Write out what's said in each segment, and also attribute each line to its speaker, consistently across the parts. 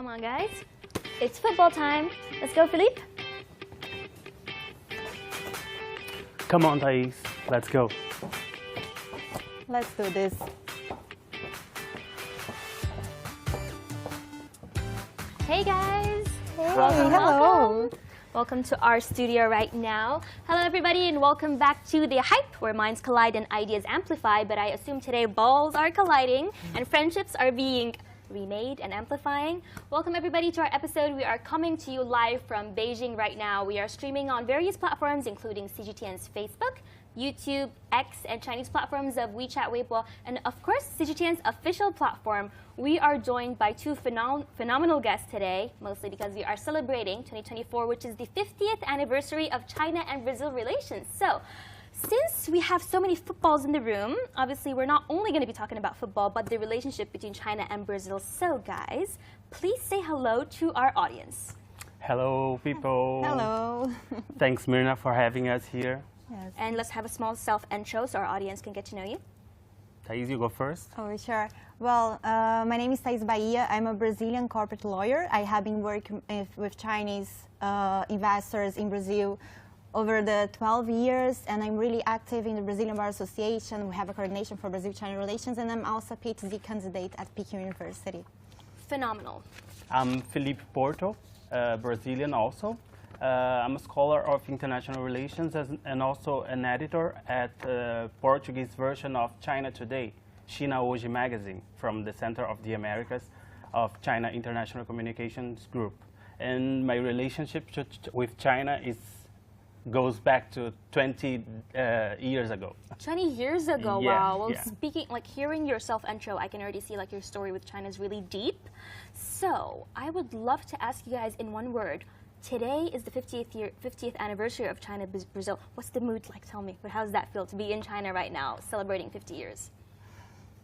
Speaker 1: Come on, guys. It's football time. Let's go, Philippe.
Speaker 2: Come on, Thais. Let's go.
Speaker 3: Let's do this.
Speaker 1: Hey, guys.
Speaker 3: Hey,
Speaker 1: Welcome.
Speaker 3: hello.
Speaker 1: Welcome to our studio right now. Hello, everybody, and welcome back to The Hype, where minds collide and ideas amplify. But I assume today balls are colliding and friendships are being remade and amplifying. Welcome, everybody, to our episode. We are coming to you live from Beijing right now. We are streaming on various platforms, including CGTN's Facebook, YouTube, X, and Chinese platforms of WeChat, Weibo, and of course, CGTN's official platform. We are joined by two phenomenal guests today, mostly because we are celebrating 2024, which is the 50th anniversary of China and Brazil relations. So, since we have so many footballs in the room, obviously we're not only going to be talking about football, but the relationship between China and Brazil. So, guys, please say hello to our audience.
Speaker 2: Hello, people.
Speaker 3: Hello.
Speaker 2: Thanks, Myrna, for having us here.
Speaker 3: Yes.
Speaker 1: And let's have a small self-intro so our audience can get to know you.
Speaker 2: Thais, you go first.
Speaker 3: Oh, sure. Well, my name is Thais Bahia. I'm a Brazilian corporate lawyer. I have been working with Chinese investors in Brazil over the 12 years, and I'm really active in the Brazilian Bar Association. We have a coordination for Brazil-China relations, and I'm also a PhD candidate at Peking University.
Speaker 1: Phenomenal.
Speaker 2: I'm Felipe Porto, Brazilian also. I'm a scholar of international relations and also an editor at the Portuguese version of China Today, China Hoje magazine, from the Center of the Americas of China International Communications Group. And my relationship with China goes back to 20 years ago.
Speaker 1: 20 years ago,
Speaker 2: Yeah,
Speaker 1: wow. Well,
Speaker 2: yeah.
Speaker 1: speaking, hearing your self-intro, I can already see your story with China is really deep. So, I would love to ask you guys in one word. Today is the 50th anniversary of China-Brazil. What's the mood like? Tell me. How does that feel to be in China right now, celebrating 50 years?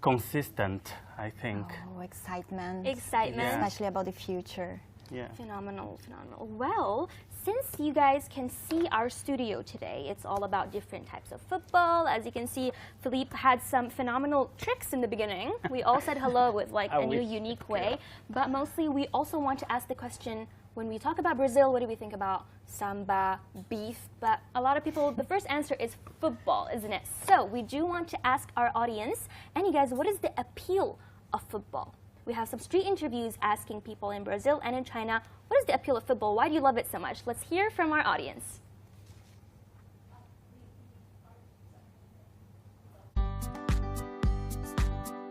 Speaker 2: Consistent, I think.
Speaker 3: Oh, excitement.
Speaker 1: Excitement.
Speaker 2: Yeah.
Speaker 3: Especially about the future.
Speaker 2: Yeah.
Speaker 1: Phenomenal, phenomenal. Well, since you guys can see our studio today, it's all about different types of football. As you can see, Philippe had some phenomenal tricks in the beginning. We all said hello with a new, unique way. But mostly, we also want to ask the question, when we talk about Brazil, what do we think about? Samba, beef, but a lot of people, the first answer is football, isn't it? So we do want to ask our audience, and you guys, what is the appeal of football? We have some street interviews asking people in Brazil and in China, what is the appeal of football? Why do you love it so much? Let's hear from our audience.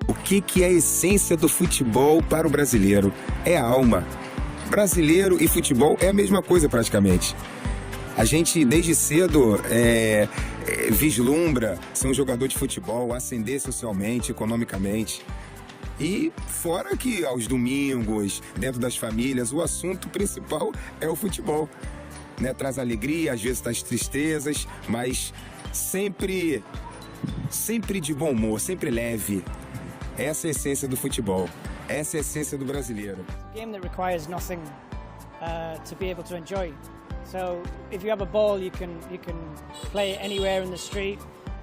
Speaker 4: O que é a essência do futebol para o brasileiro? É a alma. Brasileiro e futebol é a mesma coisa praticamente. A gente desde cedo vislumbra ser um jogador de futebol, ascender socialmente, economicamente. E fora que aos domingos, dentro das famílias, o assunto principal é o futebol. Né? Traz alegria, às vezes traz tristezas, mas sempre de bom humor, sempre leve. Essa é a essência do futebol. Essa é a essência do brasileiro.
Speaker 5: A game that requires nothing to be able to enjoy. So if you have a ball, you can play it anywhere in the street,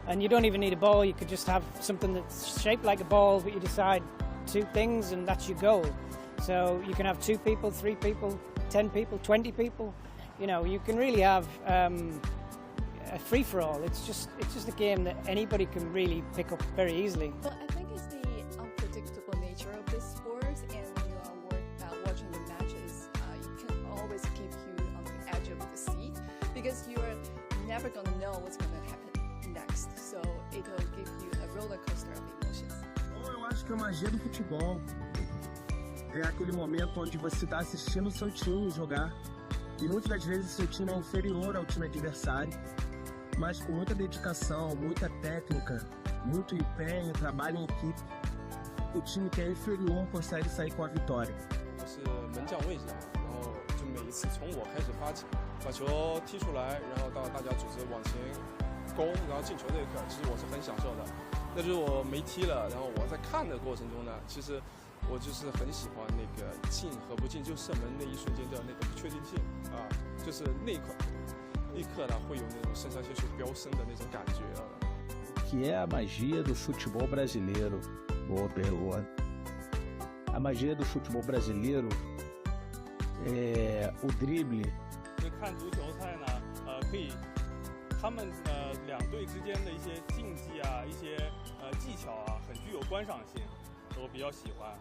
Speaker 5: and you don't even need a ball. You could just have something that's shaped like a ball, but you decide two things, and that's your goal. So you can have 2 people, 3 people, 10 people, 20 people. You know, you can really have a free for all. It's just a game that anybody can really pick up very easily.
Speaker 6: But I think it's the unpredictable nature of this sport, and when you are watching the matches, you can always keep you on the edge of the seat because you are never going to know what's going to happen next. So it'll give you a roller coaster of emotions.
Speaker 7: Eu acho que a magia do futebol é aquele momento onde você está assistindo o seu time jogar e muitas das vezes seu time é inferior ao time adversário, mas com muita dedicação, muita técnica, muito empenho, trabalho em equipe, o time que é inferior consegue sair com a vitória.
Speaker 8: 我是门将位置，然后就每一次从我开始发起，把球踢出来，然后到大家组织往前攻，然后进球这一刻，其实我是很享受的。那就是我没踢了，然后我在看的过程中呢，其实我就是很喜欢那个进和不进，就射门那一瞬间的那个不确定性啊，就是那一刻呢，会有那种肾上腺素飙升的那种感觉啊。
Speaker 9: Que é a magia do futebol brasileiro? Boa pergunta. A magia do futebol brasileiro o drible
Speaker 8: 就看足球赛呢，可以他们两队之间的一些竞技啊，一些技巧啊，很具有观赏性，我比较喜欢。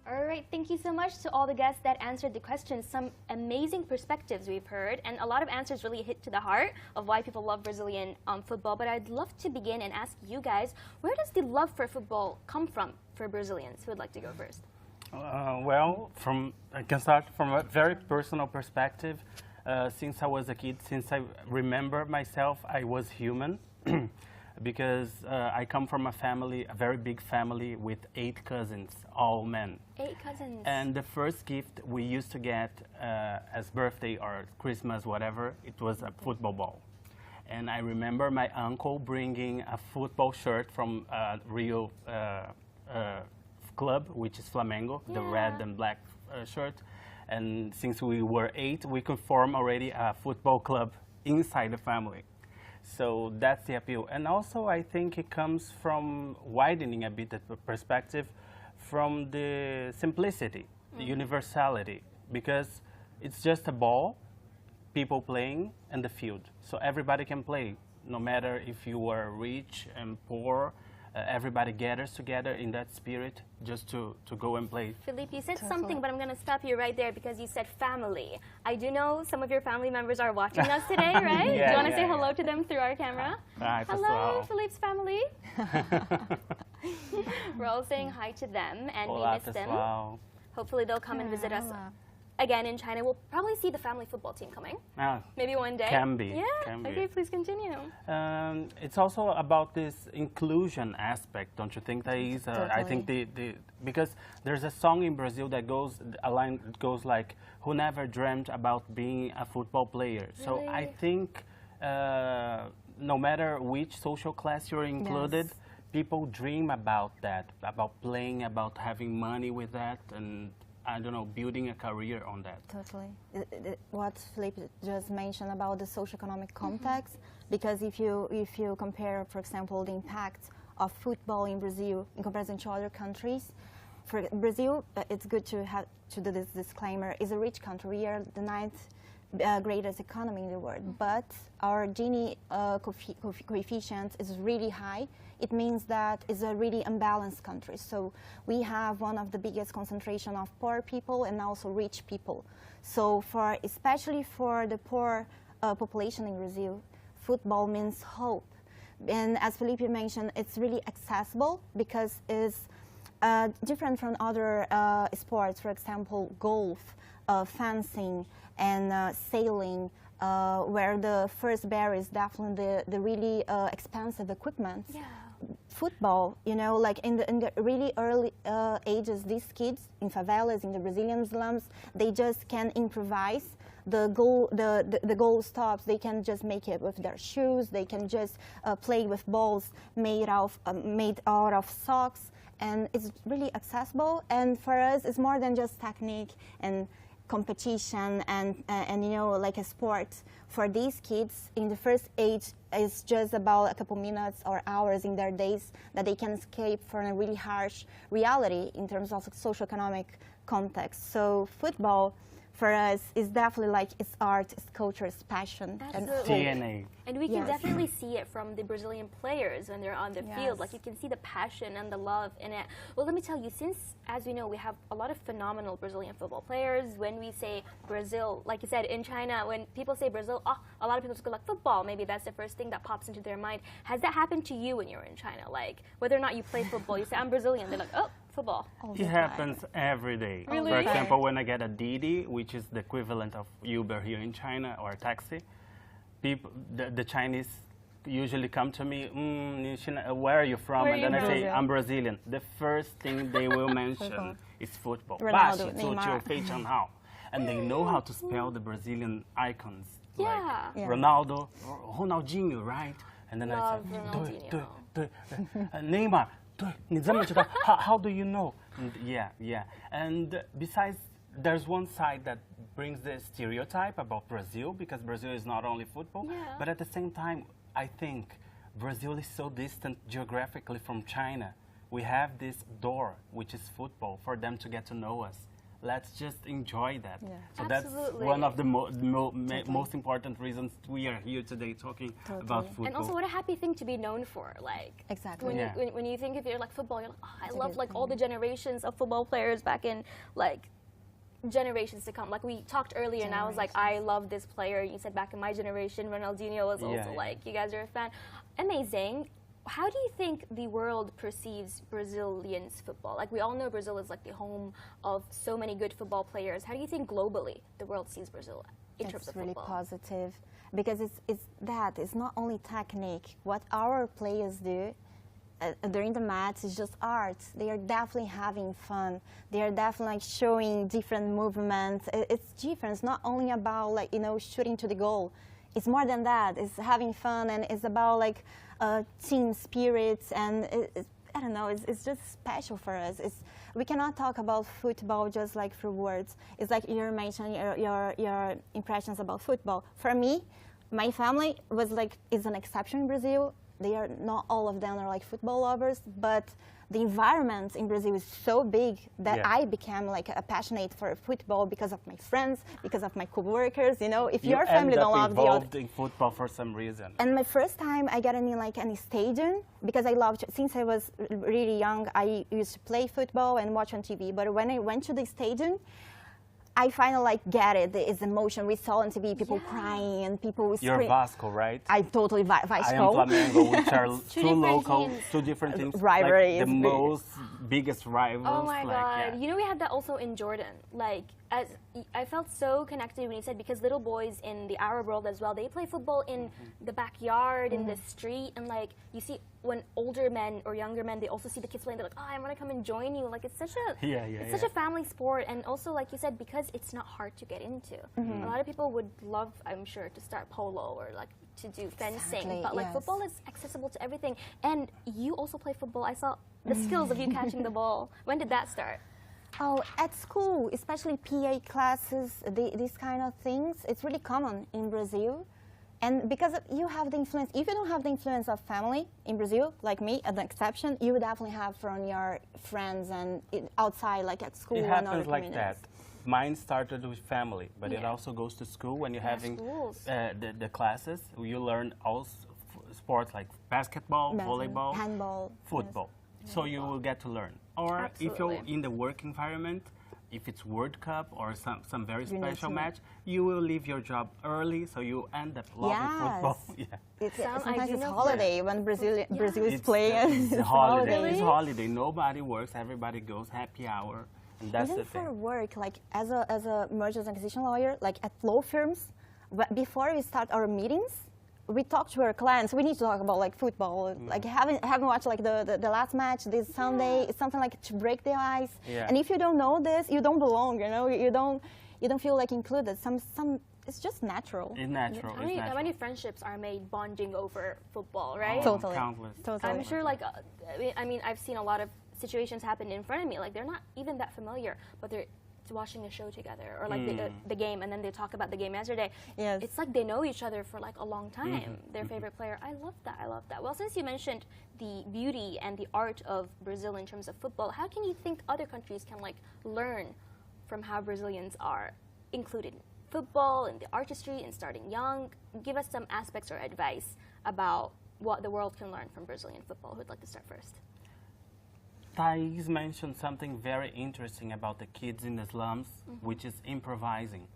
Speaker 1: All right, thank you so much to all the guests that answered the questions. Some amazing perspectives we've heard, and a lot of answers really hit to the heart of why people love Brazilian football. But I'd love to begin and ask you guys, where does the love for football come from for Brazilians? Who would like to go first?
Speaker 2: Well, I can start from a very personal perspective. Since I was a kid, since I remember myself, I was human. Because I come from a family, a very big family with 8 cousins, all men.
Speaker 1: 8 cousins.
Speaker 2: And the first gift we used to get as birthday or Christmas, whatever, it was a football ball. And I remember my uncle bringing a football shirt from Rio club, which is Flamengo, the red and black shirt. And since we were 8, we could form already a football club inside the family. So that's the appeal. And also I think it comes from widening a bit the perspective from the simplicity, the universality, because it's just a ball, people playing, and the field. So everybody can play, no matter if you are rich and poor. Everybody gathers together in that spirit just to go and play.
Speaker 1: Philippe, you said something, but I'm going to stop you right there because you said family. I do know some of your family members are watching us today, right? Do you want to say hello to them through our camera?
Speaker 2: Hi,
Speaker 1: hello, Philippe's family. We're all saying hi to them, and we miss them. Hopefully they'll come and visit us again in China. We'll probably see the family football team coming. Maybe one day.
Speaker 2: Can be.
Speaker 1: Yeah.
Speaker 2: Can be.
Speaker 1: Okay, please continue.
Speaker 2: It's also about this inclusion aspect, don't you think, Thais?
Speaker 3: Totally.
Speaker 2: I think because there's a song in Brazil that a line goes like, "Who never dreamt about being a football player?"
Speaker 1: Really?
Speaker 2: So I think no matter which social class you're included, people dream about that, about playing, about having money with that, and I don't know, building a career on that.
Speaker 3: Totally. What Philippe just mentioned about the socioeconomic context, because if you compare, for example, the impact of football in Brazil in comparison to other countries, for Brazil, it's good to do this disclaimer, is a rich country. We are the 9th greatest economy in the world, but our Gini coefficient is really high. It means that it's a really unbalanced country. So we have one of the biggest concentration of poor people and also rich people. So especially for the poor population in Brazil, football means hope. And as Felipe mentioned, it's really accessible because it's different from other sports, for example, golf, fencing, and sailing, where the first barrier is definitely the really expensive equipment.
Speaker 1: Yeah.
Speaker 3: Football, you know, like in the really early ages, these kids in favelas, in the Brazilian slums, they just can improvise. The goal stops. They can just make it with their shoes. They can just play with balls made out of socks, and it's really accessible. And for us, it's more than just technique and competition and you know, like a sport. For these kids in the first age, it's just about a couple minutes or hours in their days that they can escape from a really harsh reality in terms of socioeconomic context. So football for us is definitely like it's art, it's culture, it's passion.
Speaker 1: Absolutely.
Speaker 3: And
Speaker 2: DNA.
Speaker 1: And we can definitely see it from the Brazilian players when they're on the field. Like, you can see the passion and the love in it. Well, let me tell you, since, as we know, we have a lot of phenomenal Brazilian football players, when we say Brazil, like you said, in China, when people say Brazil, a lot of people just go like, football. Maybe that's the first thing that pops into their mind. Has that happened to you when you were in China? Like, whether or not you play football, you say, I'm Brazilian. They're like, oh, football.
Speaker 2: It happens every day.
Speaker 1: Really?
Speaker 2: For example, when I get a Didi, which is the equivalent of Uber here in China, or a taxi, people, the Chinese usually come to me, where are you from? And then I say, I'm Brazilian. The first thing they will mention is football.
Speaker 3: Ronaldo, Neymar.
Speaker 2: And they know how to spell the Brazilian icons.
Speaker 1: Yeah.
Speaker 2: Like Ronaldo, Ronaldinho, right? And then
Speaker 1: Love
Speaker 2: I say,
Speaker 1: Ronaldinho.
Speaker 2: Neymar. How do you know? And and besides, there's one side that brings the stereotype about Brazil, because Brazil is not only football, but at the same time, I think Brazil is so distant geographically from China. We have this door, which is football, for them to get to know us. let's just enjoy that.
Speaker 3: Yeah.
Speaker 2: So
Speaker 1: Absolutely.
Speaker 2: that's one of the most important reasons we are here today talking about football.
Speaker 1: And also, what a happy thing to be known for. Like,
Speaker 3: Exactly.
Speaker 1: when,
Speaker 2: Yeah.
Speaker 1: when you think of your like football, you're like, oh, I
Speaker 3: It's a
Speaker 1: love
Speaker 3: good
Speaker 1: like all the
Speaker 3: thing.
Speaker 1: generations of football players back in like generations to come. Like we talked earlier, and I was like, I love this player. You said back in my generation, Ronaldinho was also
Speaker 2: Yeah.
Speaker 1: like, you guys are a fan. Amazing. How do you think the world perceives Brazilians football? Like we all know Brazil is like the home of so many good football players. How do you think globally the world sees Brazil in terms
Speaker 3: It's
Speaker 1: of
Speaker 3: really
Speaker 1: football?
Speaker 3: positive because it's not only technique. What our players do during the match is just art. They are definitely having fun. They are definitely like showing different movements. It's different. It's not only about like shooting to the goal. It's more than that. It's having fun, and it's about like team spirits, and I don't know. It's just special for us. We cannot talk about football just like through words. It's like you're mentioning your impressions about football. For me, my family is an exception in Brazil. They are not all of them are like football lovers, but the environment in Brazil is so big that
Speaker 2: Yeah.
Speaker 3: I became like a passionate for football because of my friends, because of my coworkers. If
Speaker 2: You
Speaker 3: your family
Speaker 2: end
Speaker 3: don't
Speaker 2: up
Speaker 3: love the other.
Speaker 2: involved in football for some reason.
Speaker 3: And my first time I got in like any stadium because I loved since I was really young. I used to play football and watch on TV. But when I went to the stadium, I finally like get it. It's emotion. We saw on TV people crying and people
Speaker 2: You're
Speaker 3: screaming.
Speaker 2: Vasco, right?
Speaker 3: I totally
Speaker 2: I am
Speaker 3: Vasco.
Speaker 2: Flamengo, which are
Speaker 1: Two
Speaker 2: two
Speaker 1: different
Speaker 2: local,
Speaker 1: teams.
Speaker 2: two different teams.
Speaker 3: Rivalry
Speaker 2: like the
Speaker 3: is big.
Speaker 2: most biggest rivals.
Speaker 1: Oh my
Speaker 2: like,
Speaker 1: god!
Speaker 2: yeah.
Speaker 1: You know we had that also in Jordan. Like, I felt so connected when you said because little boys in the Arab world as well, they play football in the backyard, in the street, and like you see when older men or younger men, they also see the kids playing. They're like, oh, I want to come and join you. Like it's such a a family sport, and also like you said, because it's not hard to get into. A lot of people would love, I'm sure, to start polo or like to do fencing,
Speaker 3: Exactly,
Speaker 1: but like
Speaker 3: yes.
Speaker 1: football is accessible to everything. And you also play football. I saw the skills of you catching the ball. When did that start?
Speaker 3: Oh, at school, especially PA classes, these kind of things, it's really common in Brazil. And because you have the influence, if you don't have the influence of family in Brazil, like me, as an exception, you would definitely have from your friends and outside, like at school
Speaker 2: It
Speaker 3: and other
Speaker 2: happens like
Speaker 3: communities.
Speaker 2: that. Mine started with family, but it
Speaker 1: Yeah.
Speaker 2: also goes to school when you're
Speaker 1: Yeah,
Speaker 2: having
Speaker 1: schools.
Speaker 2: the classes. You learn all sports like basketball, volleyball,
Speaker 3: handball,
Speaker 2: football. So you will get to learn. Or if you're
Speaker 1: Absolutely.
Speaker 2: in the work environment, if it's World Cup or some very
Speaker 3: You need
Speaker 2: special
Speaker 3: to.
Speaker 2: match, you will leave your job early, so you end up loving football. Yeah.
Speaker 1: I
Speaker 3: Sometimes
Speaker 1: do
Speaker 3: it's
Speaker 1: know
Speaker 3: holiday when Brazil is
Speaker 2: It's
Speaker 3: playing.
Speaker 2: it's holiday.
Speaker 3: holiday.
Speaker 2: It's holiday. Nobody works. Everybody goes happy hour, and that's
Speaker 3: Even
Speaker 2: the
Speaker 3: for
Speaker 2: thing.
Speaker 3: work, like as a mergers and acquisition lawyer, like at law firms, before we start our meetings, we talk to our clients. We need to talk about like football. Like haven't watched like the last match this Sunday. It's something like to break the ice.
Speaker 2: Yeah.
Speaker 3: And if you don't know this, you don't belong. You don't feel like included. It's just natural.
Speaker 2: It's natural.
Speaker 1: How
Speaker 2: It's
Speaker 1: many, how
Speaker 2: natural.
Speaker 1: many friendships are made bonding over football, right?
Speaker 2: Oh,
Speaker 3: Totally.
Speaker 2: Countless.
Speaker 3: Totally.
Speaker 1: I'm sure, like, I mean, I've seen a lot of situations happen in front of me. Like, they're not even that familiar, but they're watching a show together, or like the game, and then they talk about the game yesterday.
Speaker 3: Yes.
Speaker 1: It's like they know each other for like a long time. Their favorite player. I love that. I love that. Well, since you mentioned the beauty and the art of Brazil in terms of football, how can you think other countries can like learn from how Brazilians are included in football and the artistry and starting young? Give us some aspects or advice about what the world can learn from Brazilian football. Who'd like to start first?
Speaker 2: Thais mentioned something very interesting about the kids in the slums, which is improvising.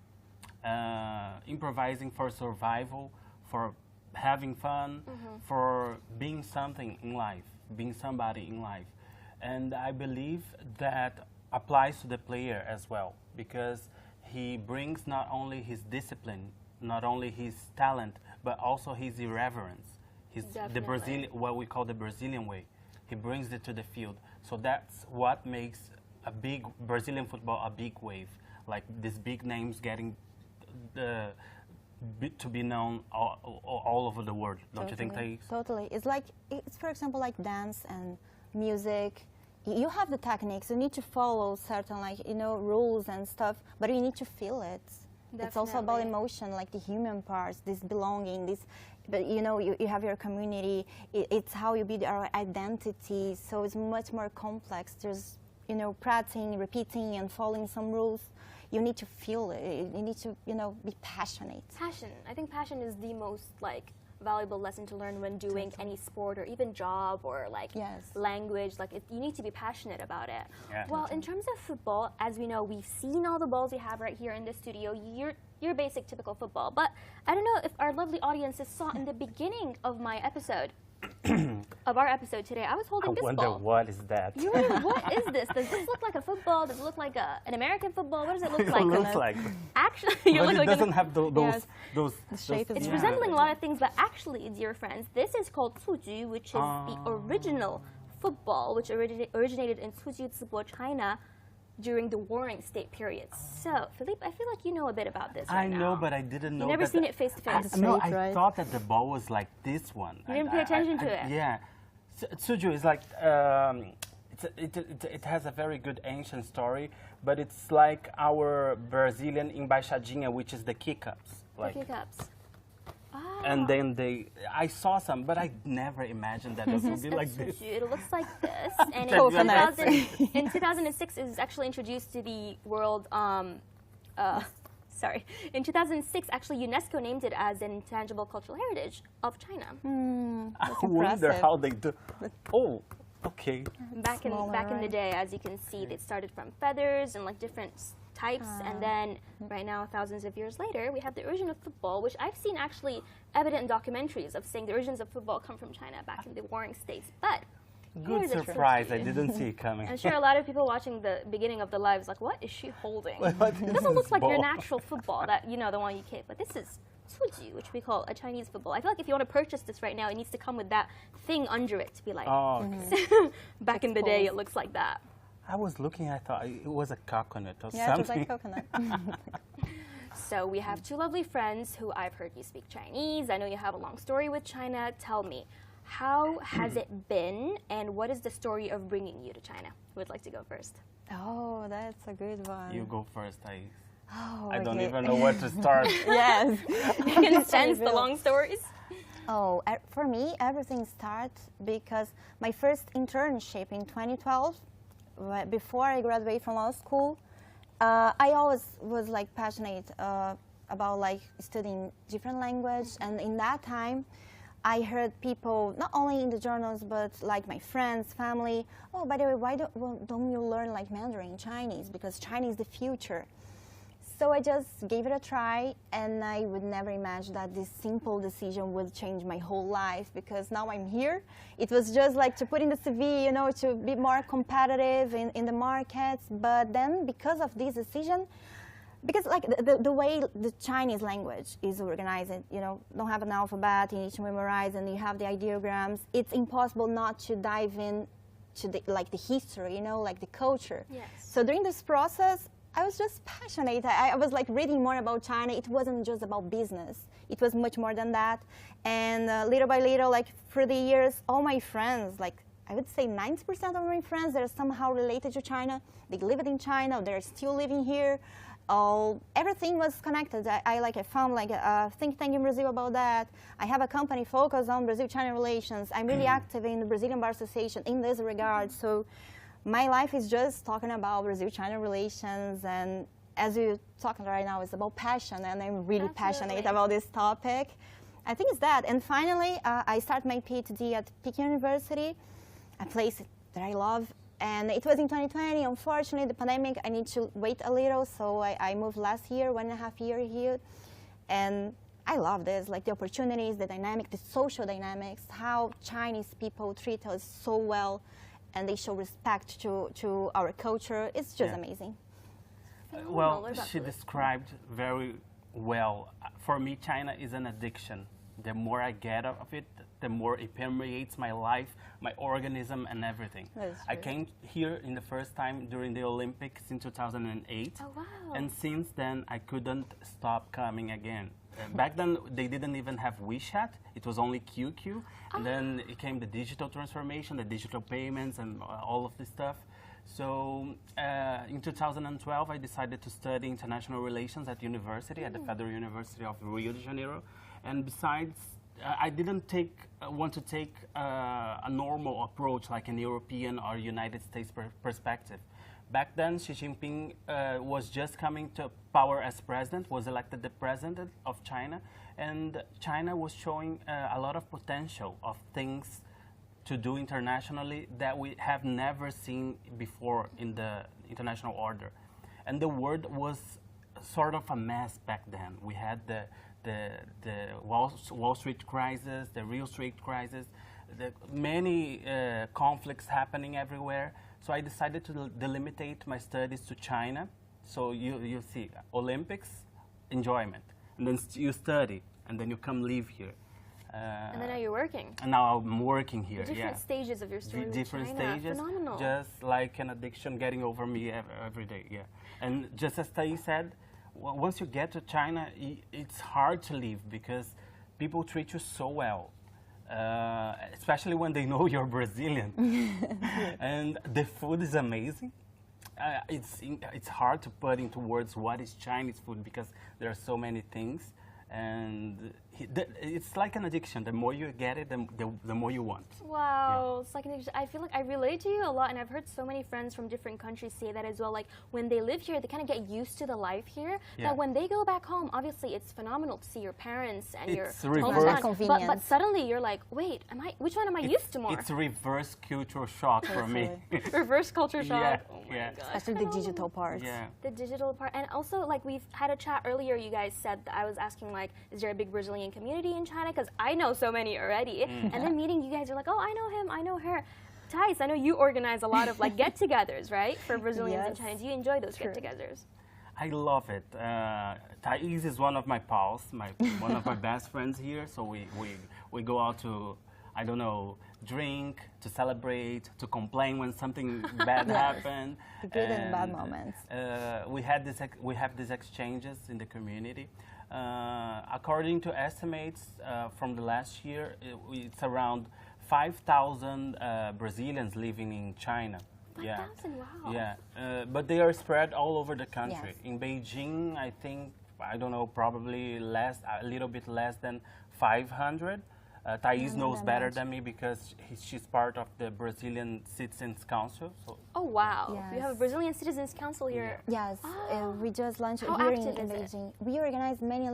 Speaker 2: Improvising for survival, for having fun, for being something in life, being somebody in life. And I believe that applies to the player as well, because he brings not only his discipline, not only his talent, but also his irreverence.
Speaker 1: Definitely.
Speaker 2: What we call the Brazilian way. He brings it to the field. So that's what makes a big Brazilian football a big wave. Like these big names getting to be known all over the world. Don't you think, Thais?
Speaker 3: Totally. It's for example like dance and music. You have the techniques. You need to follow certain rules and stuff, but you need to feel it. It's also about
Speaker 1: Definitely.
Speaker 3: emotion, like the human parts, this belonging, this. But you have your community. It's how you build our identity. So it's much more complex. There's practicing, repeating, and following some rules, you need to feel it. You need to, be passionate.
Speaker 1: Passion. I think passion is the most valuable lesson to learn when doing any sport or even job or language. You need to be passionate about it.
Speaker 2: Yeah.
Speaker 1: Well, in terms of football, as we know, we've seen all the balls we have right here in the studio. Your basic typical football. But I don't know if our lovely audiences saw in the beginning of my episode. Of our episode today, I was holding this ball.
Speaker 2: I wonder what is that?
Speaker 1: You were, what is this? Does this look like a football? Does it look like an American football? What does it look like?
Speaker 2: It looks like.
Speaker 1: Actually,
Speaker 2: but it doesn't have those
Speaker 3: shape is
Speaker 1: It's resembling a lot of things, but actually, dear friends, this is called Suju, which is the original football, which originated in Suzhou, Zibo, China, during the Warring State period. So, Philippe, I feel like you know a bit about this right now.
Speaker 2: I know, but I didn't know.
Speaker 1: You've never seen it face to face.
Speaker 2: No, I thought that the ball was like this one.
Speaker 1: You didn't pay attention to it.
Speaker 2: Yeah. Suju is like, it has a very good ancient story, but it's like our Brazilian embaixadinha, which is the kick-ups.
Speaker 1: The kick-ups.
Speaker 2: And then I saw some, but I never imagined that it would be like this.
Speaker 1: It looks like this. And in 2006, it was actually introduced to the world, in 2006, actually, UNESCO named it as an intangible cultural heritage of China.
Speaker 2: I wonder how they do. Oh, okay.
Speaker 1: Back in the day, as you can see, it started from feathers and different types, and then right now, thousands of years later, we have the origin of football, which I've seen actually evident in documentaries of saying the origins of football come from China back in the Warring States. But
Speaker 2: good surprise! I didn't see it coming.
Speaker 1: I'm sure a lot of people watching the beginning of the live is like, "What is she holding?" It doesn't look like your natural football, the one you kick. But this is Suju, which we call a Chinese football. I feel like if you want to purchase this right now, it needs to come with that thing under it to be like.
Speaker 2: Oh, okay.
Speaker 1: Back in the day, it looks like that.
Speaker 2: I was looking, I thought it was a coconut or something.
Speaker 3: Yeah, it's like coconut.
Speaker 1: So we have two lovely friends who I've heard you speak Chinese. I know you have a long story with China. Tell me, how has it been, and what is the story of bringing you to China? Who would like to go first?
Speaker 3: Oh, that's a good one.
Speaker 2: You go first.
Speaker 3: I
Speaker 2: don't even know where to start.
Speaker 3: Yes.
Speaker 1: You can sense the long stories.
Speaker 3: Oh, for me, everything starts because my first internship in 2012, before I graduated from law school, I always was passionate about studying different language, and in that time, I heard people not only in the journals but my friends, family. Oh, by the way, why don't you learn Mandarin, Chinese? Because Chinese is the future. So I just gave it a try, and I would never imagine that this simple decision would change my whole life, because now I'm here. It was just to put in the CV, to be more competitive in the markets. But then because of this decision, because the way the Chinese language is organized, don't have an alphabet, you need to memorize, and you have the ideograms, it's impossible not to dive in to the history, the culture.
Speaker 1: Yes.
Speaker 3: So during this process, I was just passionate. I was reading more about China. It wasn't just about business. It was much more than that. And little by little, through the years, all my friends, I would say 90% of my friends, they're somehow related to China. They lived in China. They're still living here. Everything was connected. I found a think tank in Brazil about that. I have a company focused on Brazil-China relations. I'm really active in the Brazilian Bar Association in this regard. So my life is just talking about Brazil-China relations, and as you're talking right now, it's about passion, and I'm really passionate about this topic. I think it's that. And finally, I started my PhD at Peking University, a place that I love. And it was in 2020. Unfortunately, the pandemic, I need to wait a little, so I moved last year, 1.5 years here. And I love this, the opportunities, the dynamic, the social dynamics, how Chinese people treat us so well, and they show respect to our culture. It's just amazing.
Speaker 2: Well, she described very well. For me, China is an addiction. The more I get of it, the more it permeates my life, my organism, and everything. I came here in the first time during the Olympics in 2008.
Speaker 1: Oh, wow.
Speaker 2: And since then, I couldn't stop coming again. Back then, they didn't even have WeChat. It was only QQ. And then it came the digital transformation, the digital payments, and all of this stuff. So in 2012, I decided to study international relations at university, at the Federal University of Rio de Janeiro. And besides I didn't want to take a normal approach like an European or United States perspective. Back then, Xi Jinping was just coming to power as president, was elected the president of China, and China was showing a lot of potential of things to do internationally that we have never seen before in the international order. And the world was sort of a mess back then. We had the Wall Street crisis, the real estate crisis, the many conflicts happening everywhere. So I decided to delimitate my studies to China. So you see, Olympics, enjoyment, and then you study, and then you come live here.
Speaker 1: And then now you're working.
Speaker 2: And now I'm working here.
Speaker 1: Different stages of your story with
Speaker 2: different
Speaker 1: China.
Speaker 2: stages.
Speaker 1: Phenomenal.
Speaker 2: Just like an addiction getting over me every day. Yeah. And just as Tai said, once you get to China, it's hard to leave because people treat you so well. Especially when they know you're Brazilian. And the food is amazing. It's hard to put into words what is Chinese food because there are so many things. And it's like an addiction. The more you get it, the more you want.
Speaker 1: Wow, it's like an addiction. I feel like I relate to you a lot, and I've heard so many friends from different countries say that as well. Like when they live here, they kind of get used to the life here.
Speaker 2: Yeah.
Speaker 1: That when they go back home, obviously it's phenomenal to see your parents and your
Speaker 2: reverse
Speaker 1: hometown. But suddenly you're like, wait, which one am I used to more?
Speaker 2: It's a reverse cultural shock for me.
Speaker 1: Reverse culture shock.
Speaker 2: Yeah,
Speaker 1: oh my
Speaker 2: yeah.
Speaker 1: gosh,
Speaker 3: Especially the digital part.
Speaker 2: Yeah.
Speaker 1: The digital part. And also, like, we've had a chat earlier, you guys said that I was asking, like, is there a big Brazilian community in China? Because I know so many already. And then meeting you guys are like, oh, I know him, I know her. Thais, I know you organize a lot of, like, get-togethers, right, for Brazilians in China. Do you enjoy those get-togethers?
Speaker 2: I love it. Thais is one of my pals, one of my best friends here. So we go out to, I don't know, drink, to celebrate, to complain when something bad happened.
Speaker 3: The good and bad moments.
Speaker 2: We have these exchanges in the community. According to estimates from the last year, it's around 5,000 Brazilians living in China.
Speaker 1: 5,000, wow.
Speaker 2: Yeah, but they are spread all over the country.
Speaker 3: Yes.
Speaker 2: In Beijing, I think, I don't know, probably a little bit less than 500. Thais knows better than me because she's part of the Brazilian Citizens Council. So
Speaker 1: Oh, wow.
Speaker 3: Yes.
Speaker 1: You have a Brazilian Citizens Council here.
Speaker 3: Yes, we just launched
Speaker 1: How
Speaker 3: here
Speaker 1: active
Speaker 3: in
Speaker 1: is it?
Speaker 3: Beijing. We organize many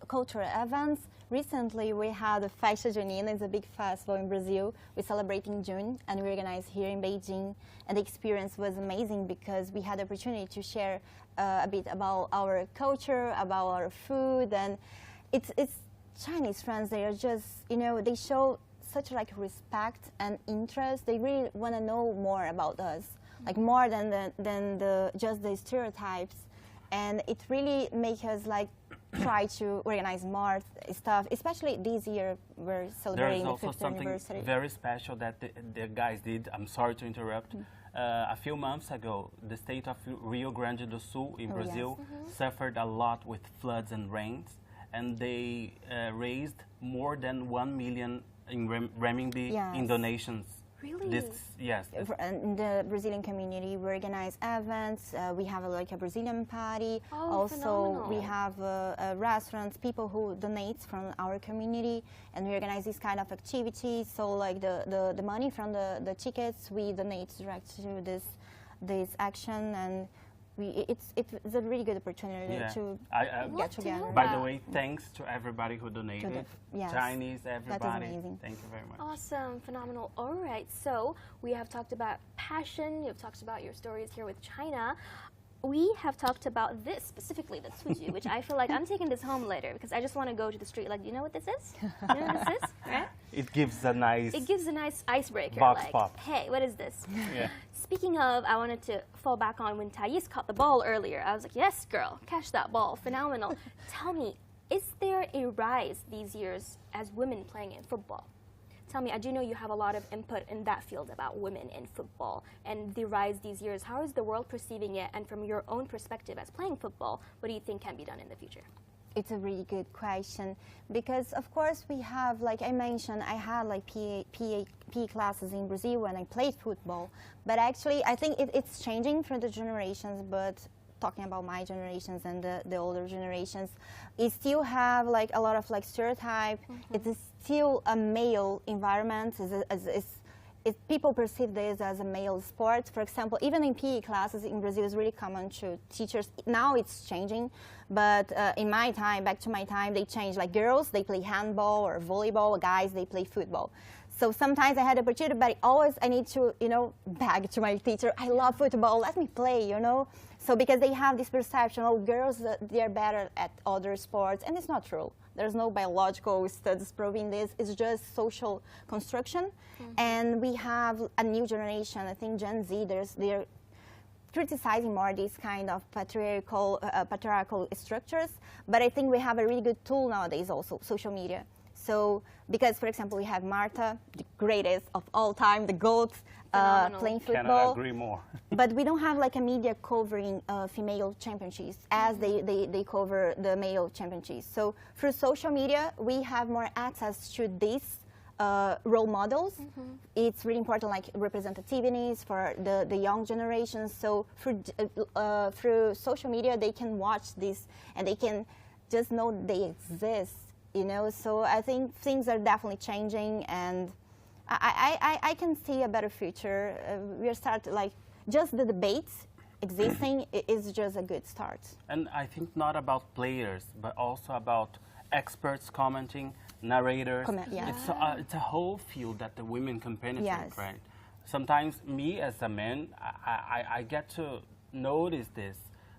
Speaker 3: cultural events. Recently, we had a Festa Junina. It's a big festival in Brazil. We celebrate in June, and we organize here in Beijing. And the experience was amazing because we had the opportunity to share a bit about our culture, about our food, and it's Chinese friends. They are just, they show such like respect and interest. They really want to know more about us, like more than just the stereotypes, and it really makes us like try to organize more stuff. Especially this year, we're celebrating the 50th
Speaker 2: something
Speaker 3: anniversary.
Speaker 2: very special that the guys did. I'm sorry to interrupt. A few months ago, the state of Rio Grande do Sul in Brazil suffered a lot with floods and rains, and they raised more than 1 million in renminbi in donations.
Speaker 1: Really?
Speaker 2: Yes.
Speaker 3: In the Brazilian community, we organize events. We have a Brazilian party.
Speaker 1: Oh,
Speaker 3: also,
Speaker 1: phenomenal.
Speaker 3: we have restaurants, people who donate from our community, and we organize these kind of activities. So, like the money from the tickets, we donate direct to this action, and it's a really good opportunity to get together.
Speaker 2: By the way, thanks to everybody who donated. Chinese, everybody.
Speaker 3: That is amazing.
Speaker 2: Thank you very much.
Speaker 1: Awesome, phenomenal. All right, so we have talked about passion. You've talked about your stories here with China. We have talked about this specifically, the suju, which I feel like I'm taking this home later because I just want to go to the street. Like, do you know what this is? You know what this is? Right?
Speaker 2: It gives a nice.
Speaker 1: It gives a nice icebreaker.
Speaker 2: Box
Speaker 1: like,
Speaker 2: pop.
Speaker 1: hey, what is this?
Speaker 2: Yeah.
Speaker 1: Speaking of, I wanted to fall back on when Thais caught the ball earlier. I was like, yes, girl, catch that ball. Phenomenal. Tell me, is there a rise these years as women playing in football? Tell me, I do know you have a lot of input in that field about women in football and the rise these years. How is the world perceiving it? And from your own perspective as playing football, what do you think can be done in the future?
Speaker 3: It's a really good question because, of course, we have, like I mentioned, I had like PE classes in Brazil when I played football. But actually, I think it's changing for the generations. But talking about my generations and the older generations, it still have like a lot of like stereotype. It is still a male environment. People perceive this as a male sport. For example, even in PE classes in Brazil, it's really common to teachers. Now it's changing, but in my time, back to my time, they changed. Like girls, they play handball or volleyball. Guys, they play football. So sometimes I had the opportunity, but always I need to, beg to my teacher, I love football, let me play, So because they have this perception, girls, they're better at other sports, and it's not true. There's no biological studies proving this. It's just social construction. And we have a new generation, I think Gen Z, they're criticizing more these kind of patriarchal structures, but I think we have a really good tool nowadays also, social media. So, because, for example, we have Marta, the greatest of all time, the GOAT, playing football.
Speaker 2: Cannot agree more.
Speaker 3: But we don't have like a media covering female championships as they cover the male championships. So through social media, we have more access to these role models. It's really important, like representativeness for the young generations. So through social media, they can watch this and they can just know they exist. So I think things are definitely changing, and I can see a better future. We're starting, like, just the debates existing is just a good start.
Speaker 2: And I think not about players, but also about experts commenting, narrators. It's a whole field that the women can penetrate, right? Sometimes me as a man, I get to notice this,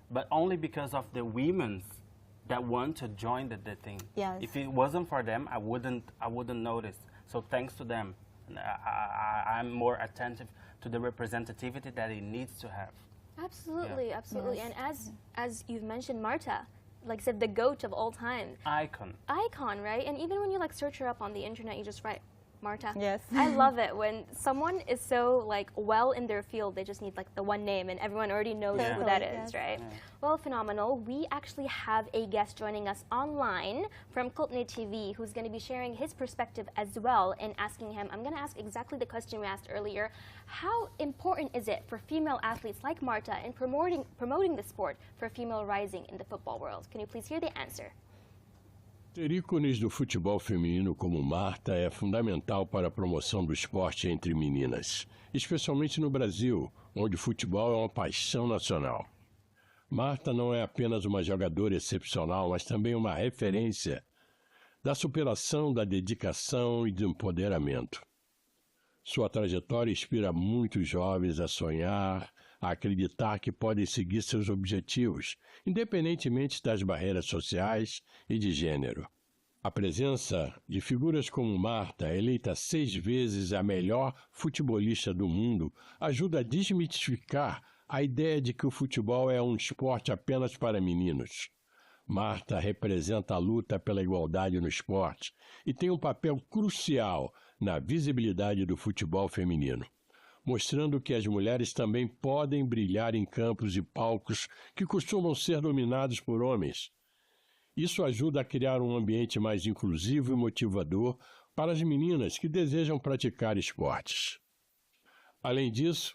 Speaker 2: but only because of the women's that want to join the thing. If it wasn't for them, I wouldn't notice. So thanks to them, I'm more attentive to the representativity that it needs to have.
Speaker 1: Absolutely, absolutely. And as you've mentioned, Marta, like I said, the GOAT of all time.
Speaker 2: Icon,
Speaker 1: right? And even when you like search her up on the internet, you just write Marta.
Speaker 3: Yes.
Speaker 1: I love it when someone is so like well in their field, they just need like the one name and everyone already knows who that is, right? Well, phenomenal. We actually have a guest joining us online from Kultne TV who's going to be sharing his perspective as well, and asking him, I'm going to ask exactly the question we asked earlier. How important is it for female athletes like Marta in promoting the sport for female rising in the football world? Can you please hear the answer?
Speaker 10: Ter ícones do futebol feminino como Marta é fundamental para a promoção do esporte entre meninas, especialmente no Brasil, onde o futebol é uma paixão nacional. Marta não é apenas uma jogadora excepcional, mas também uma referência da superação, da dedicação e do empoderamento. Sua trajetória inspira muitos jovens a sonhar, a acreditar que podem seguir seus objetivos, independentemente das barreiras sociais e de gênero. A presença de figuras como Marta, eleita 6 vezes a melhor futebolista do mundo, ajuda a desmitificar a ideia de que o futebol é um esporte apenas para meninos. Marta representa a luta pela igualdade no esporte e tem um papel crucial na visibilidade do futebol feminino, mostrando que as mulheres também podem brilhar em campos e palcos que costumam ser dominados por homens. Isso ajuda a criar um ambiente mais inclusivo e motivador para as meninas que desejam praticar esportes. Além disso,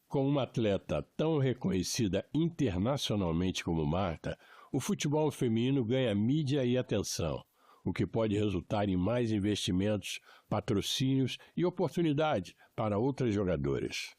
Speaker 10: com uma atleta tão reconhecida internacionalmente como Marta, o futebol feminino ganha mídia e atenção, o que pode resultar em mais investimentos, patrocínios e oportunidades para outras jogadoras.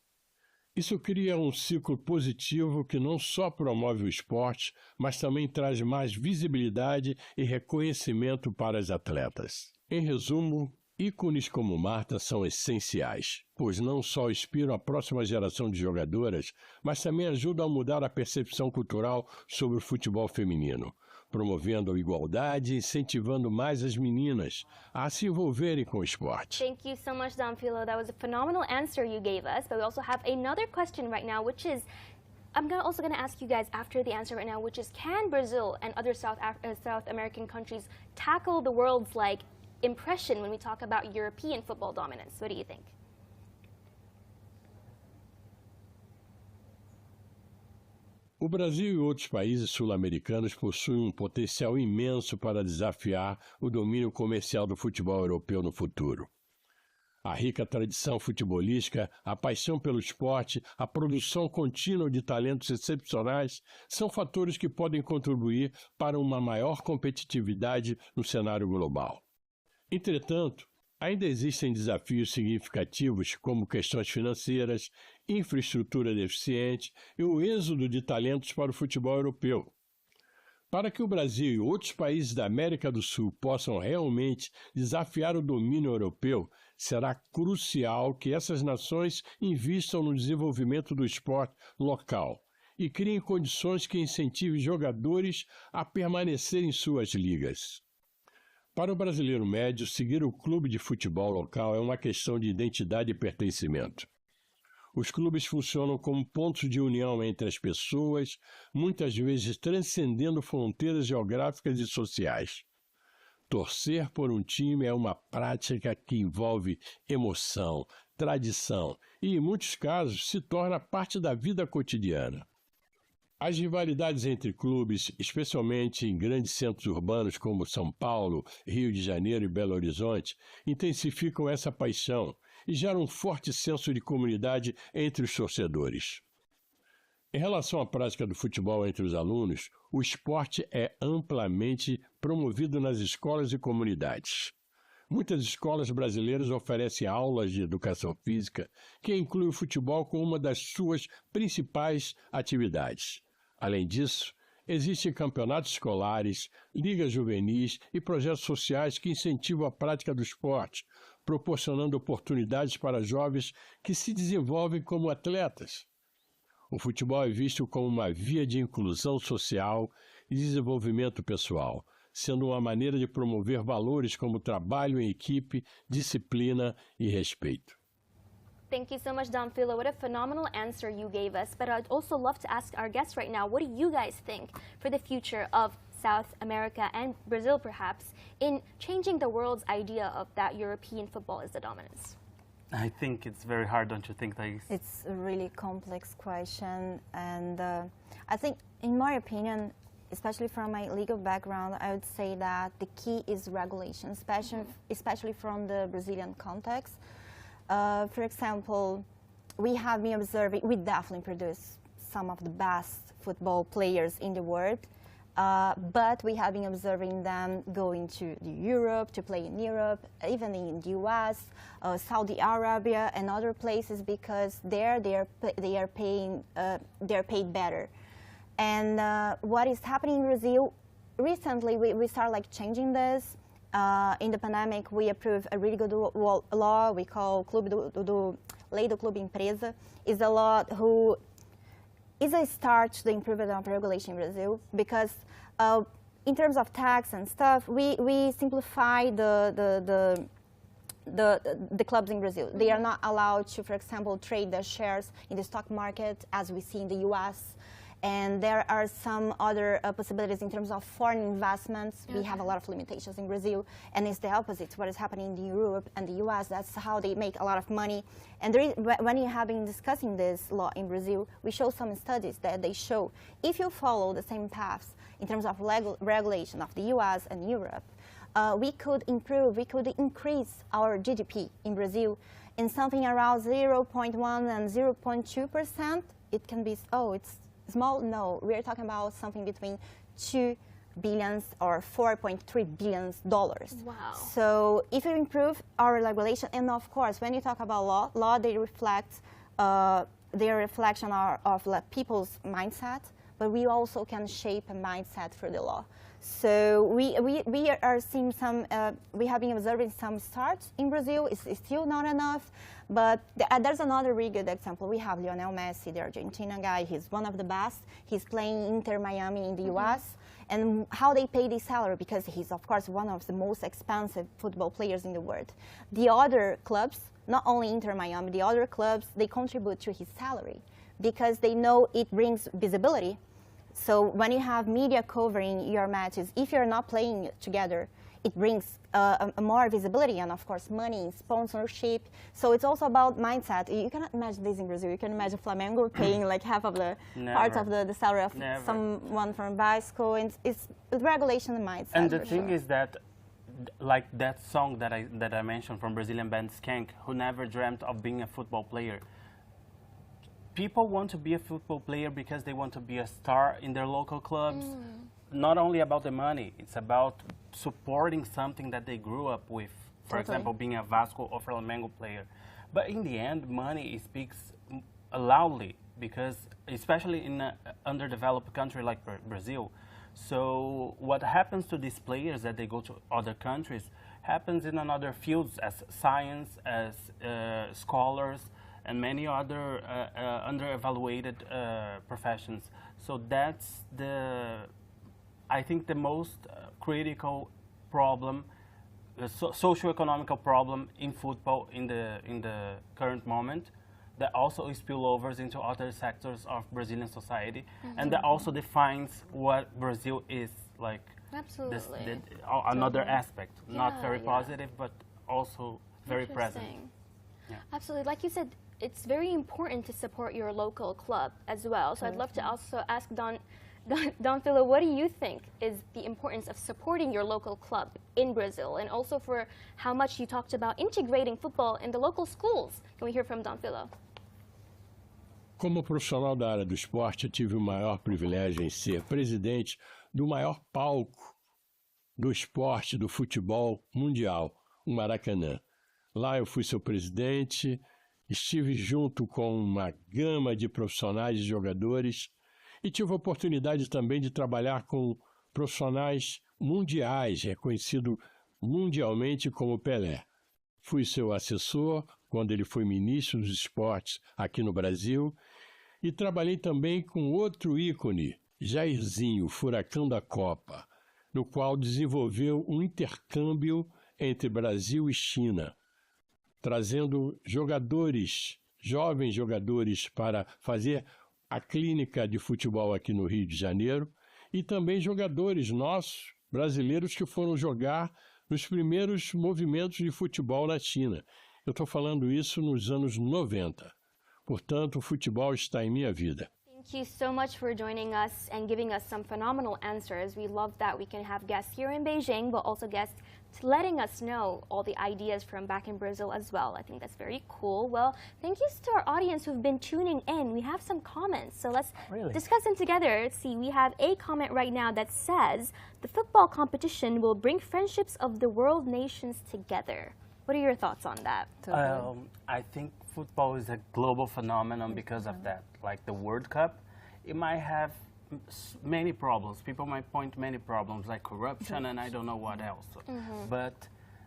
Speaker 10: Isso cria um ciclo positivo que não só promove o esporte, mas também traz mais visibilidade e reconhecimento para as atletas. Em resumo, ícones como Marta são essenciais, pois não só inspiram a próxima geração de jogadoras, mas também ajudam a mudar a percepção cultural sobre o futebol feminino, promovendo a igualdade e incentivando mais as meninas a se envolverem com o esporte.
Speaker 1: Thank you so much, Damphilo. That was a phenomenal answer you gave us. But we also have another question right now, which is, also going to ask you guys after the answer right now, which is, can Brazil and other South American countries tackle the world's impression when we talk about European football dominance? What do you think?
Speaker 10: O Brasil e outros países sul-americanos possuem um potencial imenso para desafiar o domínio comercial do futebol europeu no futuro. A rica tradição futebolística, a paixão pelo esporte, a produção contínua de talentos excepcionais são fatores que podem contribuir para uma maior competitividade no cenário global. Entretanto, ainda existem desafios significativos como questões financeiras, infraestrutura deficiente e o êxodo de talentos para o futebol europeu. Para que o Brasil e outros países da América do Sul possam realmente desafiar o domínio europeu, será crucial que essas nações invistam no desenvolvimento do esporte local e criem condições que incentivem jogadores a permanecer em suas ligas. Para o brasileiro médio, seguir o clube de futebol local é uma questão de identidade e pertencimento. Os clubes funcionam como pontos de união entre as pessoas, muitas vezes transcendendo fronteiras geográficas e sociais. Torcer por um time é uma prática que envolve emoção, tradição e, em muitos casos, se torna parte da vida cotidiana. As rivalidades entre clubes, especialmente em grandes centros urbanos como São Paulo, Rio de Janeiro e Belo Horizonte, intensificam essa paixão e geram um forte senso de comunidade entre os torcedores. Em relação à prática do futebol entre os alunos, o esporte é amplamente promovido nas escolas e comunidades. Muitas escolas brasileiras oferecem aulas de educação física que incluem o futebol como uma das suas principais atividades. Além disso, existem campeonatos escolares, ligas juvenis e projetos sociais que incentivam a prática do esporte, proporcionando oportunidades para jovens que se desenvolvem como atletas. O futebol é visto como uma via de inclusão social e desenvolvimento pessoal, sendo uma maneira de promover valores como trabalho em equipe, disciplina e respeito.
Speaker 1: Thank you so much, Dom Philo. What a phenomenal answer you gave us. But I'd also love to ask our guests right now, what do you guys think for the future of South America and Brazil, perhaps, in changing the world's idea of that European football is the dominance?
Speaker 2: I think it's very hard, don't you think, Thais?
Speaker 3: It's a really complex question, and I think, in my opinion, especially from my legal background, I would say that the key is regulation, especially from the Brazilian context. For example, we have been observing, we definitely produce some of the best football players in the world, but we have been observing them going to Europe, to play in Europe, even in the US, Saudi Arabia and other places, because there they are paid better. And what is happening in Brazil, recently we start like changing this. In the pandemic, we approved a really good law we call Lei do Clube Empresa. Is a law who is a start to the improvement of regulation in Brazil, because in terms of tax and stuff, we simplify the clubs in Brazil. They are not allowed to, for example, trade their shares in the stock market as we see in the US. And there are some other possibilities in terms of foreign investments. We have a lot of limitations in Brazil, and it's the opposite. What is happening in Europe and the US, that's how they make a lot of money. And when you have been discussing this law in Brazil, we show some studies that they show if you follow the same paths in terms of regulation of the US and Europe, we could increase our GDP in Brazil in something around 0.1 and 0.2%. It can be, it's small? No, we're talking about something between 2 billion or $4.3 billion.
Speaker 1: Wow.
Speaker 3: So if you improve our regulation, and of course, when you talk about law, they reflect their reflection of people's mindset, but we also can shape a mindset for the law. So we are seeing some, we have been observing some starts in Brazil. It's still not enough, but there's another really good example. We have Lionel Messi, the Argentina guy. He's one of the best. He's playing Inter Miami in the US. And how they pay this salary, because he's, of course, one of the most expensive football players in the world. The other clubs, not only Inter Miami, the other clubs, they contribute to his salary because they know it brings visibility. So when you have media covering your matches, if you're not playing together, it brings more visibility and, of course, money, sponsorship. So it's also about mindset. You cannot imagine this in Brazil. You can imagine Flamengo paying like half of the part of the salary of someone from bicycle. And it's regulation and mindset.
Speaker 2: And the thing is that like that song that I mentioned from Brazilian band Skank, who never dreamt of being a football player. People want to be a football player because they want to be a star in their local clubs. Not only about the money, it's about supporting something that they grew up with. For example, being a Vasco or Flamengo player. But in the end, money speaks loudly, because especially in an underdeveloped country like Brazil. So what happens to these players that they go to other countries happens in another fields, as science, as scholars, and many other under-evaluated professions. So that's I think the most critical problem, the socio-economical problem in football in the current moment, that also spillovers into other sectors of Brazilian society, and that also defines what Brazil is like.
Speaker 1: Absolutely.
Speaker 2: Another aspect, not very positive, but also very present.
Speaker 1: Yeah. Absolutely. Like you said, it's very important to support your local club as well. So I'd love to also ask Don Philo, what do you think is the importance of supporting your local club in Brazil, and also for how much you talked about integrating football in the local schools? Can we hear from Don Philo?
Speaker 10: Como profissional da área do esporte, eu tive o maior privilégio em ser presidente do maior palco do esporte, do futebol mundial, o Maracanã. Lá eu fui seu presidente, estive junto com uma gama de profissionais e jogadores e tive a oportunidade também de trabalhar com profissionais mundiais, reconhecido mundialmente como Pelé. Fui seu assessor quando ele foi ministro dos esportes aqui no Brasil e trabalhei também com outro ícone, Jairzinho, furacão da Copa, no qual desenvolveu um intercâmbio entre Brasil e China, trazendo jogadores, jovens jogadores, para fazer a clínica de futebol aqui no Rio de Janeiro, e também jogadores nossos, brasileiros, que foram jogar nos primeiros movimentos de futebol na China. Eu estou falando isso nos anos 90. Portanto, o futebol está em minha vida.
Speaker 1: Thank you so much for joining us and giving us some phenomenal answers. We love that we can have guests here in Beijing, but also guests letting us know all the ideas from back in Brazil as well. I think that's very cool. Well, thank you to our audience who've been tuning in. We have some comments, so let's discuss them together. Let's see, we have a comment right now that says, the football competition will bring friendships of the world nations together. What are your thoughts on that?
Speaker 2: I think football is a global phenomenon because of that. Like the World Cup, it might have many problems. People might point many problems like corruption and I don't know what else. But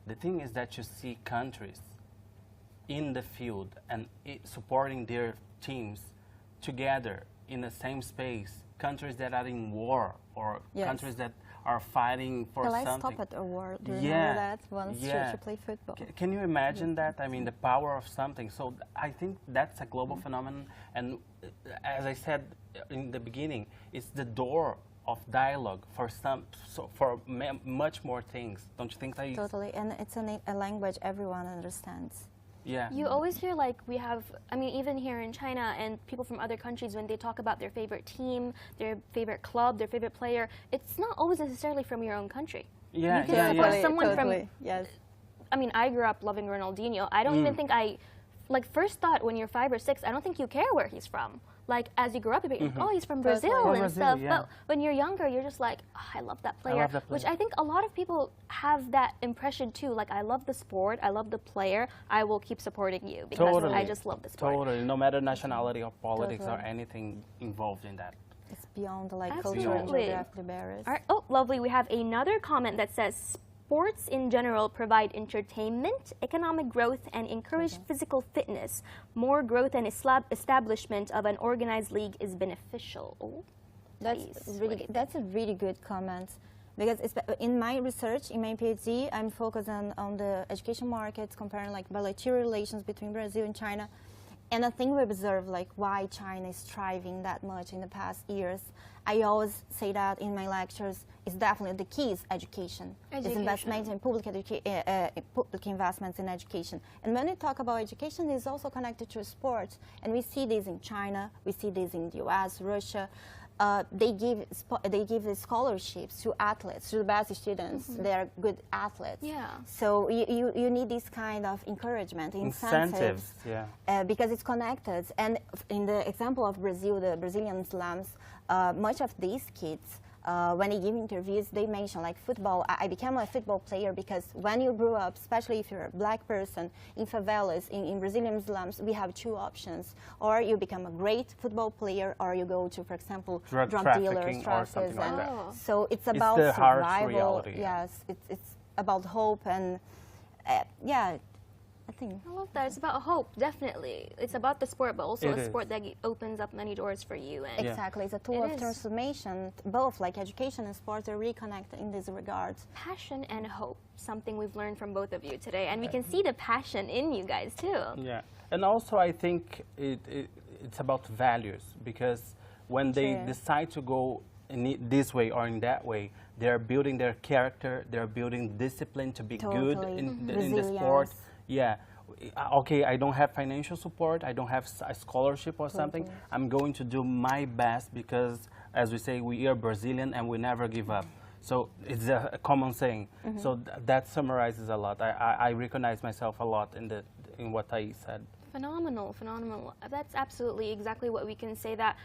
Speaker 2: the thing is that you see countries in the field and supporting their teams together in the same space. Countries that are in war or countries that are fighting for something.
Speaker 3: Let's stop at a war. Do you remember that? Once to play football.
Speaker 2: Can you imagine that? I mean, the power of something. So I think that's a global phenomenon. And as I said in the beginning, it's the door of dialogue for much more things. Don't you think that?
Speaker 3: Totally. And it's a language everyone understands.
Speaker 2: Yeah.
Speaker 1: You always hear, like, we have, I mean, even here in China and people from other countries, when they talk about their favorite team, their favorite club, their favorite player, it's not always necessarily from your own country.
Speaker 2: Yeah,
Speaker 1: you can support someone
Speaker 3: from,
Speaker 1: I mean, I grew up loving Ronaldinho. I don't even think like, first thought when you're 5 or 6, I don't think you care where he's from. Like, as you grow up, you think, oh, he's from Brazil and stuff. But when you're younger, you're just like, oh, I love that player. Which I think a lot of people have that impression too. Like, I love the sport, I love the player, I will keep supporting you because I just love the sport.
Speaker 2: Totally, no matter nationality or politics or anything involved in that.
Speaker 3: It's beyond like cultural and geographical barriers.
Speaker 1: All right. Oh, lovely. We have another comment that says, sports in general provide entertainment, economic growth, and encourage physical fitness. More growth and establishment of an organized league is beneficial. Oh,
Speaker 3: that's a really good comment. Because in my research, in my PhD, I'm focused on the education markets, comparing like bilateral relations between Brazil and China. And I think we observe like why China is thriving that much in the past years. I always say that in my lectures, it's definitely the key is education. It's investment in public investments in education. And when we talk about education, it's also connected to sports. And we see this in China, we see this in the US, Russia. they give scholarships to athletes, to the best students. They are good athletes.
Speaker 1: Yeah.
Speaker 3: So you need this kind of encouragement, incentives, because it's connected. And in the example of Brazil, the Brazilian slums, much of these kids, when they give interviews, they mention like football. I became a football player because when you grew up, especially if you're a black person in favelas, in Brazilian slums, we have two options. Or you become a great football player, or you go to, for example, drug dealers,
Speaker 2: or something like that.
Speaker 3: So it's about
Speaker 2: the harsh
Speaker 3: survival.
Speaker 2: reality.
Speaker 3: Yes, it's about hope and yeah. I think.
Speaker 1: I love that. It's about hope, definitely. It's about the sport, but also a sport that opens up many doors for you. And
Speaker 3: exactly. It's a tool of transformation. Both, like education and sports, are really connected in this regard.
Speaker 1: Passion and hope, something we've learned from both of you today. And we can see the passion in you guys, too.
Speaker 2: Yeah. And also, I think it's about values, because when they decide to go in this way or in that way, they're building their character, they're building discipline to be good in the sport. Yeah, okay, I don't have financial support, I don't have a scholarship or something. I'm going to do my best because, as we say, we are Brazilian and we never give up. So it's a common saying. So that summarizes a lot. I recognize myself a lot in what I said.
Speaker 1: Phenomenal, phenomenal. That's absolutely exactly what we can say, that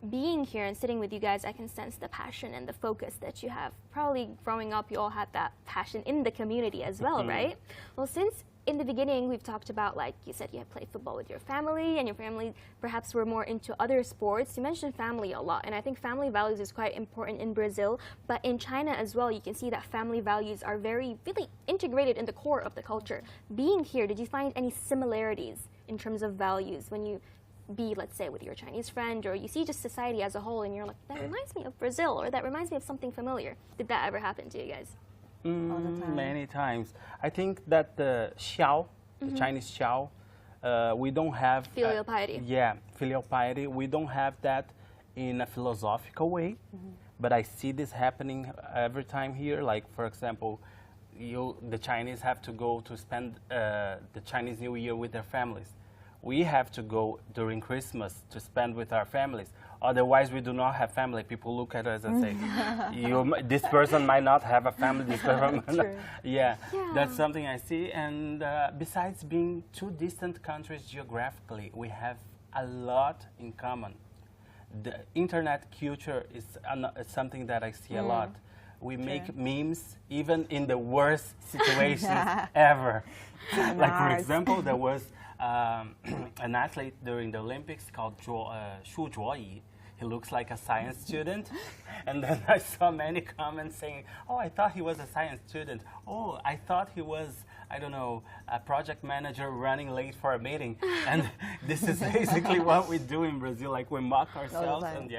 Speaker 1: being here and sitting with you guys, I can sense the passion and the focus that you have. Probably growing up, you all had that passion in the community as well, right? Well, since in the beginning, we've talked about, like you said, you had played football with your family, and your family perhaps were more into other sports. You mentioned family a lot, and I think family values is quite important in Brazil, but in China as well, you can see that family values are really integrated in the core of the culture. Being here, did you find any similarities in terms of values when you be, let's say, with your Chinese friend, or you see just society as a whole and you're like, that reminds me of Brazil, or that reminds me of something familiar? Did that ever happen to you guys?
Speaker 3: All the time.
Speaker 2: Many times. I think that the xiao, the Chinese xiao, we don't have...
Speaker 1: Filial piety.
Speaker 2: Yeah, filial piety. We don't have that in a philosophical way, but I see this happening every time here. Like, for example, the Chinese have to go to spend the Chinese New Year with their families. We have to go during Christmas to spend with our families. Otherwise, we do not have family. People look at us and say, this person might not have a family, this person might not. Yeah, that's something I see. And besides being two distant countries geographically, we have a lot in common. The internet culture is something that I see a lot. We make memes even in the worst situations ever. Like, for example, there was an athlete during the Olympics called Shu Zhuoyi. He looks like a science student. And then I saw many comments saying, oh, I thought he was a science student. Oh, I thought he was, I don't know, a project manager running late for a meeting. And this is basically what we do in Brazil. Like, we mock ourselves. And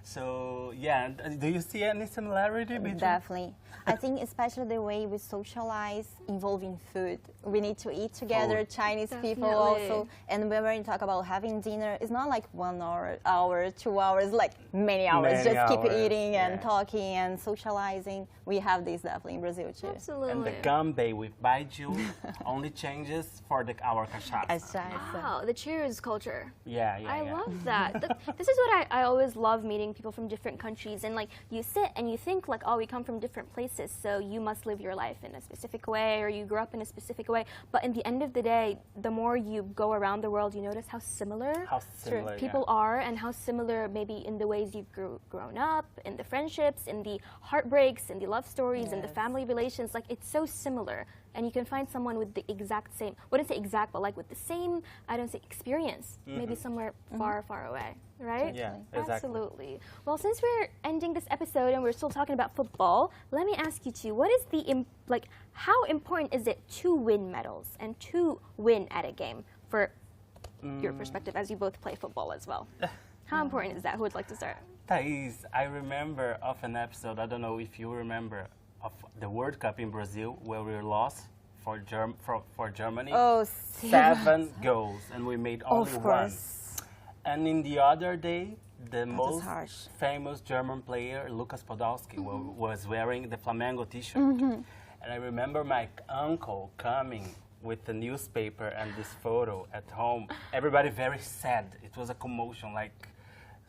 Speaker 2: so, yeah, do you see any similarity between?
Speaker 3: Definitely. I think especially the way we socialize involving food. We need to eat together, Chinese people also. And when we talk about having dinner, it's not like 1 hour, 2 hours, like many hours. Just keep eating and talking and socializing. We have this definitely in Brazil too.
Speaker 1: Absolutely.
Speaker 2: And the gambê with baiju only changes for our cachaça.
Speaker 1: Wow, the cheers culture. I
Speaker 2: love
Speaker 1: love that. This is what I always love, meeting people from different countries. And like, you sit and you think like, oh, we come from different places, so you must live your life in a specific way, or you grew up in a specific way. But in the end of the day, the more you go around the world, you notice how similar people are, and how similar maybe in the ways you've grown up, in the friendships, in the heartbreaks, in the love stories, in the family relations. Like, it's so similar. And you can find someone with the exact same, I wouldn't say exact, but like with the same, I don't say experience, maybe somewhere far, far away, right?
Speaker 2: Yeah, exactly.
Speaker 1: Absolutely. Well, since we're ending this episode and we're still talking about football, let me ask you two, what is the, how important is it to win medals and to win at a game for your perspective, as you both play football as well? How important is that? Who would like to start?
Speaker 2: Thais, I remember of an episode, I don't know if you remember, of the World Cup in Brazil, where we lost for Germany.
Speaker 3: Oh,
Speaker 2: 7 goals, and we made only one. And in the other day, the most famous German player, Lucas Podolski, was wearing the Flamengo t-shirt. And I remember my uncle coming with the newspaper and this photo at home. Everybody very sad. It was a commotion, like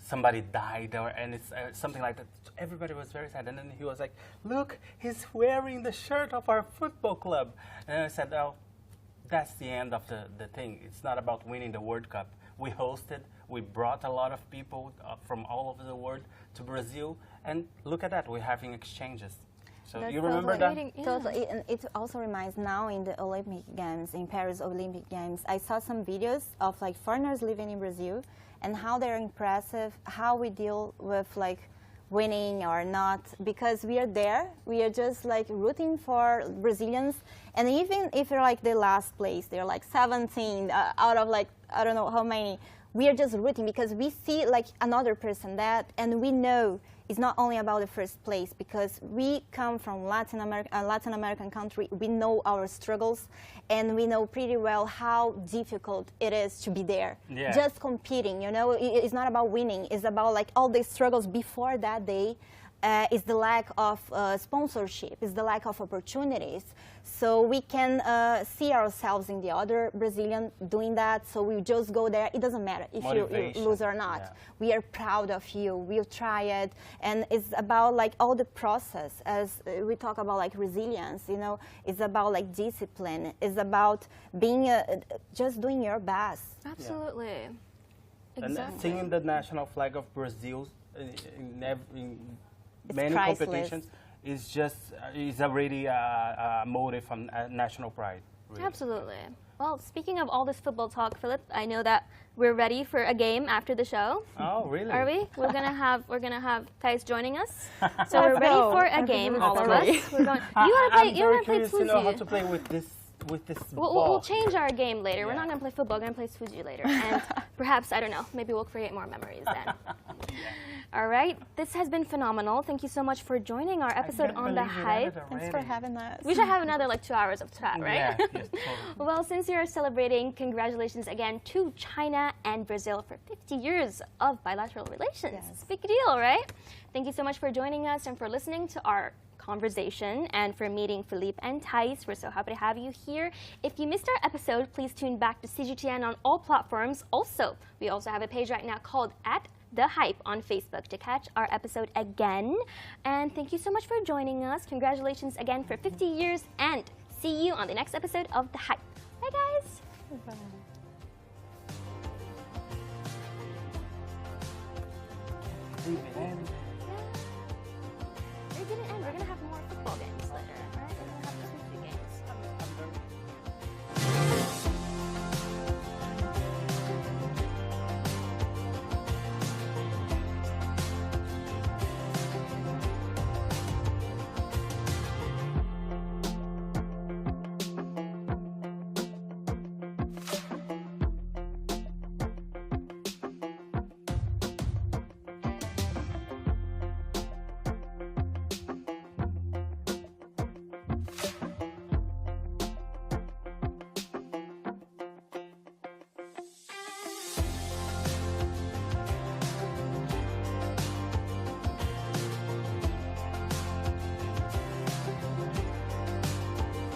Speaker 2: somebody died and it's something like that. Everybody was very sad. And then he was like, look, he's wearing the shirt of our football club. And I said, oh, that's the end of the thing. It's not about winning the World Cup. We hosted, we brought a lot of people from all over the world to Brazil. And look at that, we're having exchanges. So
Speaker 3: That's
Speaker 2: you remember that?
Speaker 3: Totally, and it also reminds now in the Olympic Games, in Paris Olympic Games, I saw some videos of like foreigners living in Brazil and how they're impressive, how we deal with like winning or not, because we are there, we are just like rooting for Brazilians, and even if you're like the last place, they're like 17 out of like, I don't know how many, we are just rooting because we see like another person that, and we know it's not only about the first place, because we come from Latin American country, we know our struggles, and we know pretty well how difficult it is to be there.
Speaker 2: Yeah.
Speaker 3: Just competing, you know, it's not about winning, it's about like all the struggles before that day. Is the lack of sponsorship, is the lack of opportunities. So we can see ourselves in the other Brazilian doing that, so we just go there. It doesn't matter if you lose or not.
Speaker 2: Yeah.
Speaker 3: We are proud of you, we'll try it. And it's about like all the process, as we talk about like resilience, you know, it's about like discipline, it's about being, just doing your best.
Speaker 1: Absolutely.
Speaker 2: Yeah.
Speaker 1: Exactly.
Speaker 2: And singing the national flag of Brazil in many
Speaker 3: priceless.
Speaker 2: competitions is already a motive on national pride. Really.
Speaker 1: Absolutely. Well, speaking of all this football talk, Philip, I know that we're ready for a game after the show.
Speaker 2: Oh, really?
Speaker 1: Are we? We're gonna have guys joining us. So we're ready for a game, all of us. We're going. You wanna play? You wanna play
Speaker 2: to know how to
Speaker 1: Fuji?
Speaker 2: play with this
Speaker 1: We'll
Speaker 2: ball.
Speaker 1: change our game later. We're
Speaker 2: Yeah.
Speaker 1: not gonna play football. We're gonna play Fuji later, and perhaps, I don't know. Maybe we'll create more memories then. All right. This has been phenomenal. Thank you so much for joining our episode on The Hype.
Speaker 3: Thanks for having us.
Speaker 1: We should have another like 2 hours of chat, right?
Speaker 2: Yeah, yes, totally.
Speaker 1: Well, since you're celebrating, congratulations again to China and Brazil for 50 years of bilateral relations.
Speaker 3: Yes.
Speaker 1: It's a big deal, right? Thank you so much for joining us and for listening to our conversation and for meeting Philippe and Thais. We're so happy to have you here. If you missed our episode, please tune back to CGTN on all platforms. Also, we also have a page right now called @The Hype on Facebook to catch our episode again. And thank you so much for joining us. Congratulations again for 50 years, and see you on the next episode of The Hype. Bye, guys.
Speaker 3: Bye.